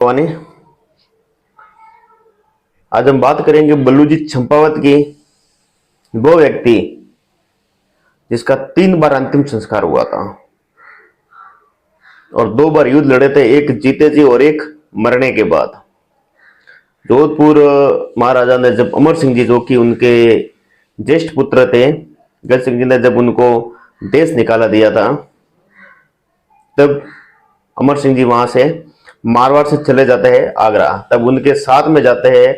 वानी, आज हम बात करेंगे बल्लूजी चंपावत की, वो व्यक्ति जिसका 3 बार अंतिम संस्कार हुआ था और 2 बार युद्ध लड़े थे, एक जीते जी और एक मरने के बाद। जोधपुर महाराजा ने जब अमर सिंह जी, जो कि उनके ज्येष्ठ पुत्र थे, गज सिंह जी ने जब उनको देश निकाला दिया था, तब अमर सिंह जी वहां से मारवाड़ से चले जाते हैं आगरा। तब उनके साथ में जाते हैं,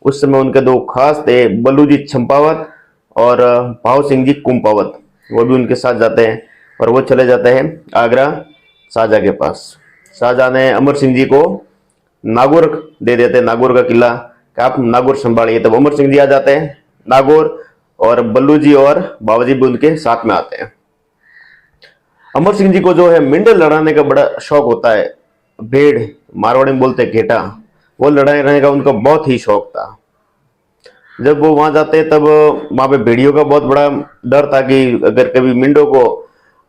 उस समय उनके 2 खास थे, बल्लूजी चंपावत और भाव सिंह जी कुंपावत, वो भी उनके साथ जाते हैं और वो चले जाते हैं आगरा शाहजहां के पास। शाहजहां ने अमर सिंह जी को नागौर दे देते हैं, नागौर का किला, कि आप नागौर संभालिए। तब अमर सिंह जी आ जाते हैं नागौर और बल्लूजी और बाबूजी भी उनके साथ में आते हैं। अमर सिंह जी को जो है मेंढक लड़ाने का बड़ा शौक होता है, भेड़, मारवाड़ी में बोलते हैं घेटा, वो लड़ाई रहने का उनका बहुत ही शौक था। जब वो वहां जाते तब वहां पे भेड़ियों का बहुत बड़ा डर था कि अगर कभी मिंडो को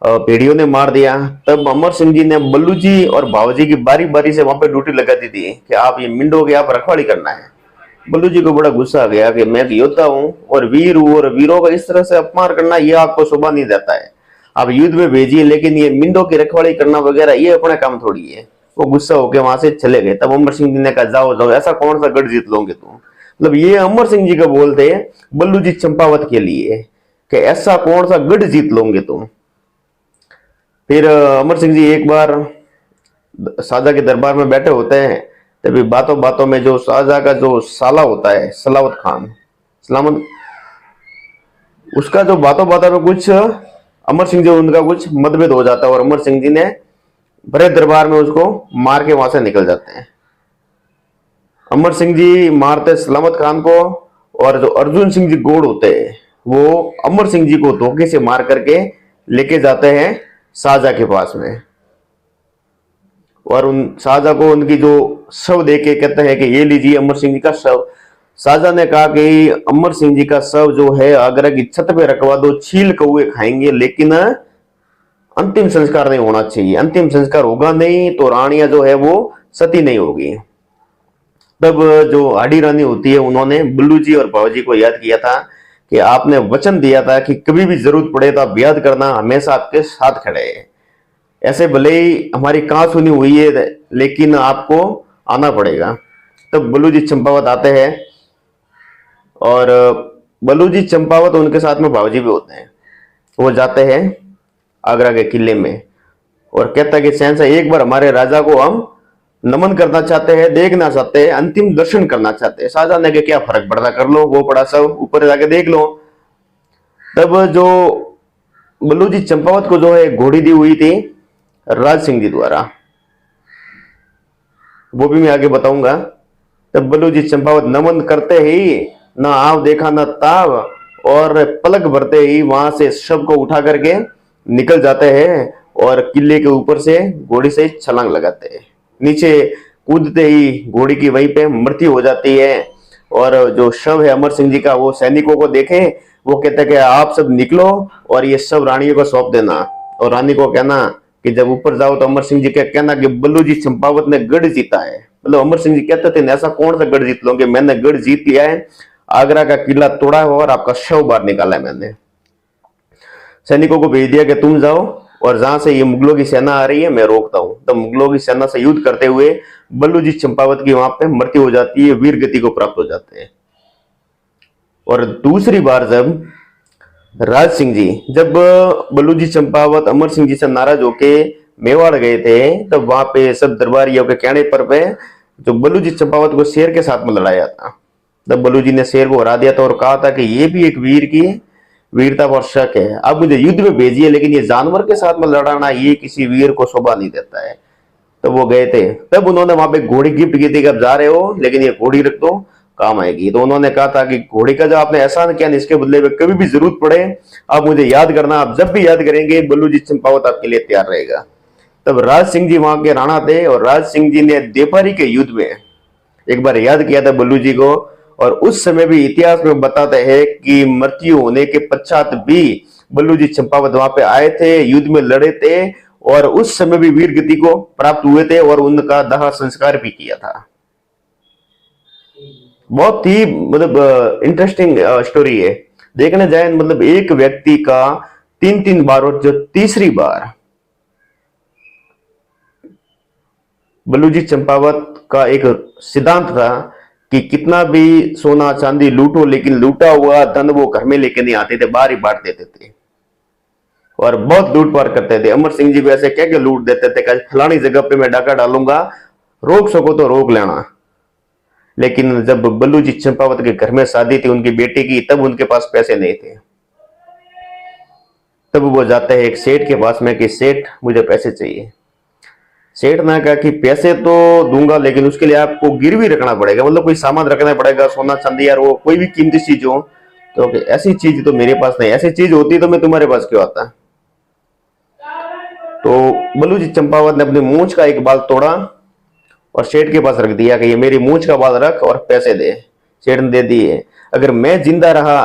भेड़ियों ने मार दिया, तब अमर सिंह जी ने बल्लू जी और भावजी की बारी बारी से वहां पे ड्यूटी लगा दी थी कि आप ये मिंडो की आप रखवाली करना है। बल्लू जी को बड़ा गुस्सा आ गया कि मैं योद्धा हूँ और वीर हूँ, और वीरों का इस तरह से अपमान करना ये आपको शोभा नहीं देता है, आप युद्ध में भेजिए, लेकिन ये मिंडो की रखवाली करना वगैरह ये अपना काम थोड़ी है। वो गुस्सा होकर वहां से चले गए। तब अमर सिंह जी ने कहा, जाओ जाओ, ऐसा कौन सा गढ़ जीत लोगे तुम। मतलब ये अमर सिंह जी का बोलते हैं बल्लू जी चंपावत के लिए कि ऐसा कौन सा गढ़ जीत लोगे तुम। फिर अमर सिंह जी एक बार शाहजहां के दरबार में बैठे होते हैं, तभी बातों बातों में जो शाहजहां का जो साला होता है सलावत खान, सलामत, उसका जो बातों बातों में कुछ अमर सिंह जी उनका कुछ मतभेद हो जाता है और अमर सिंह जी ने बड़े दरबार में उसको मार के वहां से निकल जाते हैं। अमर सिंह जी मारते सलामत खान को, और जो अर्जुन सिंह जी गोड़ होते हैं वो अमर सिंह जी को धोखे से मार करके लेके जाते हैं शाहजहां के पास में, और उन शाहजहां को उनकी जो शव देके कहते हैं कि ये लीजिए अमर सिंह जी का शव। शाहजहां ने कहा कि अमर सिंह जी का शव जो है आगरा की छत पे रखवा दो, चील कौए खाएंगे, लेकिन अंतिम संस्कार नहीं होना चाहिए। अंतिम संस्कार होगा नहीं तो रानियां जो है वो सती नहीं होगी। तब जो आडी रानी होती है उन्होंने बुल्लू जी और बाबूजी को याद किया था कि आपने वचन दिया था कि कभी भी जरूरत पड़े तो आप याद करना, हमेशा आपके साथ खड़े हैं। ऐसे भले ही हमारी कहां सुनी हुई है लेकिन आपको आना पड़ेगा। तब बल्लू जी चंपावत आते हैं और बल्लू जी चंपावत उनके साथ में बाबूजी भी होते हैं। वो जाते हैं आगरा के किले में और कहता है कि शहंशाह एक बार हमारे राजा को हम नमन करना चाहते हैं, देखना चाहते हैं, अंतिम दर्शन करना चाहते हैं। शाहजहां ने कहा क्या फर्क पड़ता, कर लो, वो पड़ा सब ऊपर जाके देख लो। तब जो बल्लू जी चंपावत को जो है घोड़ी दी हुई थी राज सिंह जी द्वारा, वो भी मैं आगे बताऊंगा। तब बल्लू जी चंपावत नमन करते ही ना आव देखा ना ताव, और पलक भरते ही वहां से शव को उठा करके निकल जाते हैं और किले के ऊपर से घोड़ी से छलांग लगाते हैं। नीचे कूदते ही घोड़ी की वहीं पे मृत्यु हो जाती है। और जो शव है अमर सिंह जी का, वो सैनिकों को देखे, वो कहते हैं कि आप सब निकलो और ये शव रानियों को सौंप देना, और रानी को कहना कि जब ऊपर जाओ तो अमर सिंह जी का कहना कि बल्लू जी चंपावत ने गढ़ जीता है। मतलब अमर सिंह जी कहते थे ऐसा कौन सा गढ़ जीत लोगे, मैंने गढ़ जीत लिया है, आगरा का किला तोड़ा हुआ और आपका शव बाहर निकाला है मैंने। सैनिकों को भेज दिया कि तुम जाओ और जहां से ये मुगलों की सेना आ रही है मैं रोकता हूं। तो मुगलों की सेना से युद्ध करते हुए बल्लू जी चंपावत की वहां पे मृत्यु हो जाती है, वीर गति को प्राप्त हो जाते हैं। और दूसरी बार जब राज सिंह जी, जब बल्लू जी चंपावत अमर सिंह जी से नाराज होके मेवाड़ गए थे, तब वहां पे सब दरबारियों के कहने पर पे जो बल्लू जी चंपावत को शेर के साथ में लड़ाया था। तब बल्लू जी ने शेर को हरा दिया था और कहा था कि ये भी एक वीर की वीरता पर शक है, अब मुझे युद्ध में भेजिए, लेकिन ये जानवर के साथ में लड़ाना ये किसी वीर को शोभा नहीं देता है। तब वो गए थे, तब उन्होंने वहां पे घोड़ी गिफ्ट की थी कि अब जा रहे हो लेकिन ये घोड़ी रख दो, काम आएगी। तो उन्होंने कहा था कि घोड़ी का जो आपने एहसान किया इसके बदले में कभी भी जरूरत पड़े आप मुझे याद करना, आप जब भी याद करेंगे बल्लू जी चंपावत आपके लिए तैयार रहेगा। तब राज सिंह जी वहां के राणा थे और राज सिंह जी ने देपारी के युद्ध में एक बार याद किया था बल्लू जी को, और उस समय भी इतिहास में बताते हैं कि मृत्यु होने के पश्चात भी बल्लू जी चंपावत वहां पे आए थे, युद्ध में लड़े थे और उस समय भी वीर गति को प्राप्त हुए थे और उनका दाह संस्कार भी किया था। बहुत ही मतलब इंटरेस्टिंग स्टोरी है। देखने जाए मतलब एक व्यक्ति का तीन तीन बार, और जो तीसरी बार बलूजी चंपावत का एक सिद्धांत था कि कितना भी सोना चांदी लूटो, लेकिन लूटा हुआ धन वो घर में लेके नहीं आते थे, बाहर ही बांट देते थे और बहुत लूट पाट करते थे। अमर सिंह जी भी ऐसे कह के लूट देते थे कि फलानी जगह पे मैं डाका डालूंगा, रोक सको तो रोक लेना। लेकिन जब बलूजी चंपावत के घर में शादी थी उनकी बेटी की, तब उनके पास पैसे नहीं थे। तब वो जाते हैं एक सेठ के पास में कि सेठ मुझे पैसे चाहिए। सेठ ने कहा कि पैसे तो दूंगा, लेकिन उसके लिए आपको गिरवी रखना पड़ेगा, मतलब कोई सामान रखना पड़ेगा, सोना चांदी यार वो कोई भी कीमती चीज हो। तो ऐसी चीज तो मेरे पास नहीं, ऐसी चीज होती तो मैं तुम्हारे पास क्यों आता। तो बलूजी चंपावत ने अपनी मूंछ का एक बाल तोड़ा और सेठ के पास रख दिया कि ये मेरी मूंछ का बाल रख और पैसे दे। सेठ ने दे दिए। अगर मैं जिंदा रहा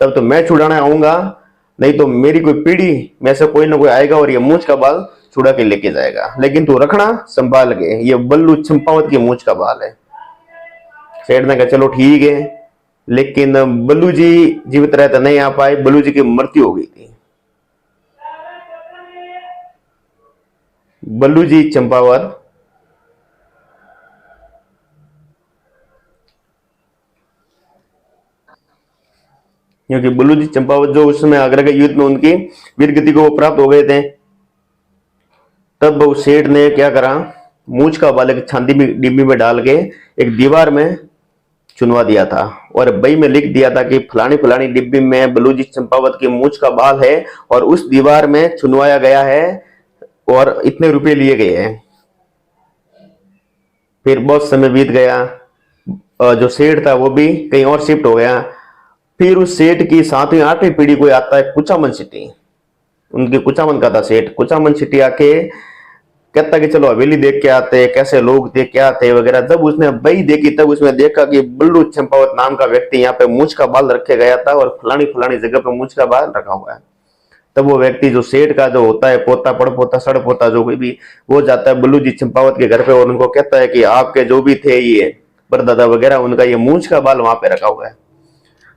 तब तो मैं छुड़ाने आऊंगा, नहीं तो मेरी कोई पीढ़ी में से कोई ना कोई आएगा और ये मूंछ का बाल छुड़ा के लेके जाएगा, लेकिन तू रखना संभाल के, ये बल्लू चंपावत की मूंछ का बाल है। सेठ ने कहा चलो ठीक है, लेकिन बल्लू जी जीवित रहते नहीं आ पाए, बल्लू जी की मृत्यु हो गई थी। बल्लू जी चंपावत क्योंकि बल्लू जी चंपावत जो उस समय आगरा के युद्ध में उनकी वीरगति को प्राप्त हो गए थे, तब उस सेठ ने क्या करा, मूंछ का बाल एक चांदी में डिब्बी में डाल के एक दीवार में चुनवा दिया था और बई में लिख दिया था कि फलानी फलानी डिब्बी में बलूजी चंपावत की मूंछ का बाल है और उस दीवार में चुनवाया गया है और इतने रुपए लिए गए हैं। फिर बहुत समय बीत गया, जो सेठ था वो भी कहीं और शिफ्ट हो गया। फिर उस सेठ की सातवीं आठवीं पीढ़ी कोई आता है कुचामन सिटी, उनकी कुचामन का था सेठ। कुचामन सिटी आके कहता कि चलो हवेली देख के आते, कैसे लोग थे क्या थे वगैरह। जब उसने बई देखी तब उसने देखा कि बल्लू चंपावत नाम का व्यक्ति यहाँ पे मूंछ का बाल रखे गया था और फलानी फलानी जगह पे मूंछ का बाल रखा हुआ है। तब वो व्यक्ति जो सेठ का जो होता है पोता पड़ पोता सड़ पोता जो कोई भी, वो जाता है बल्लू जी चंपावत के घर पे और उनको कहता है कि आपके जो भी थे ये परदादा वगैरह, उनका ये मूंछ का बाल वहां पे रखा हुआ है।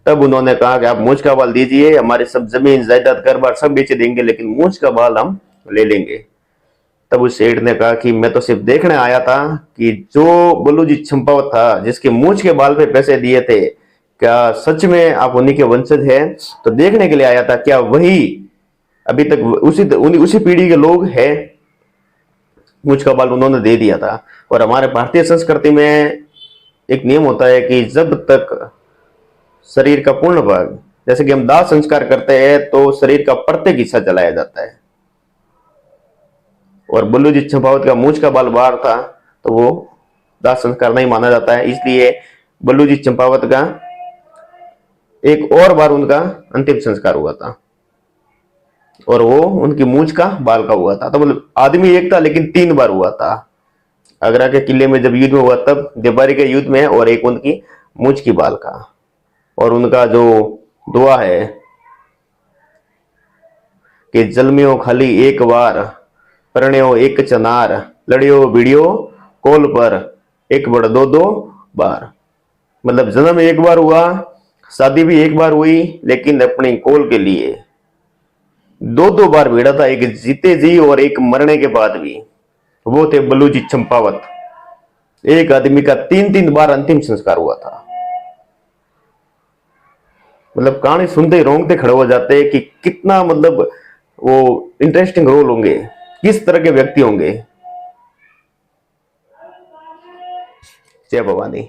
तब उन्होंने कहा कि आप मूंछ का बाल दीजिए, हमारे सब जमीन जायदाद घर बार सब बेच देंगे, लेकिन मूंछ का बाल हम ले लेंगे। तब उस सेठ ने कहा कि मैं तो सिर्फ देखने आया था कि जो बल्लू जी चंपावत था जिसके मूंछ के बाल पे पैसे दिए थे, क्या सच में आप उन्हीं के वंशज हैं? तो देखने के लिए आया था, क्या वही अभी तक उसी पीढ़ी के लोग हैं? मूंछ का बाल उन्होंने दे दिया था। और हमारे भारतीय संस्कृति में एक नियम होता है कि जब तक शरीर का पूर्ण भाग, जैसे कि हम दाह संस्कार करते हैं तो शरीर का प्रत्येक हिस्सा जलाया जाता है, और बल्लू जी चंपावत का मूंछ का बाल बाहर था तो वो दाह संस्कार नहीं माना जाता है। इसलिए बल्लू जी चंपावत का एक और बार उनका अंतिम संस्कार हुआ था और वो उनकी मूंछ का बाल का हुआ था। तो मतलब आदमी एक था लेकिन 3 बार हुआ था। आगरा के किले में जब युद्ध हुआ तब देबारी के युद्ध में, और एक उनकी मूंछ की बाल का। और उनका जो दुआ है कि जलमियो खाली एक बार, परण्यो एक चनार, लड़ियो वीडियो कोल पर, एक बड़ दो दो बार। मतलब जन्म एक बार हुआ, शादी भी एक बार हुई, लेकिन अपनी कोल के लिए 2 बार भिड़ा था, एक जीते जी और एक मरने के बाद भी। वो थे बल्लू जी चंपावत। एक आदमी का 3 बार अंतिम संस्कार हुआ था। मतलब कहानी सुनते ही रोंगटे खड़े हो जाते हैं कि कितना मतलब वो इंटरेस्टिंग रोल होंगे, किस तरह के व्यक्ति होंगे। जय भवानी।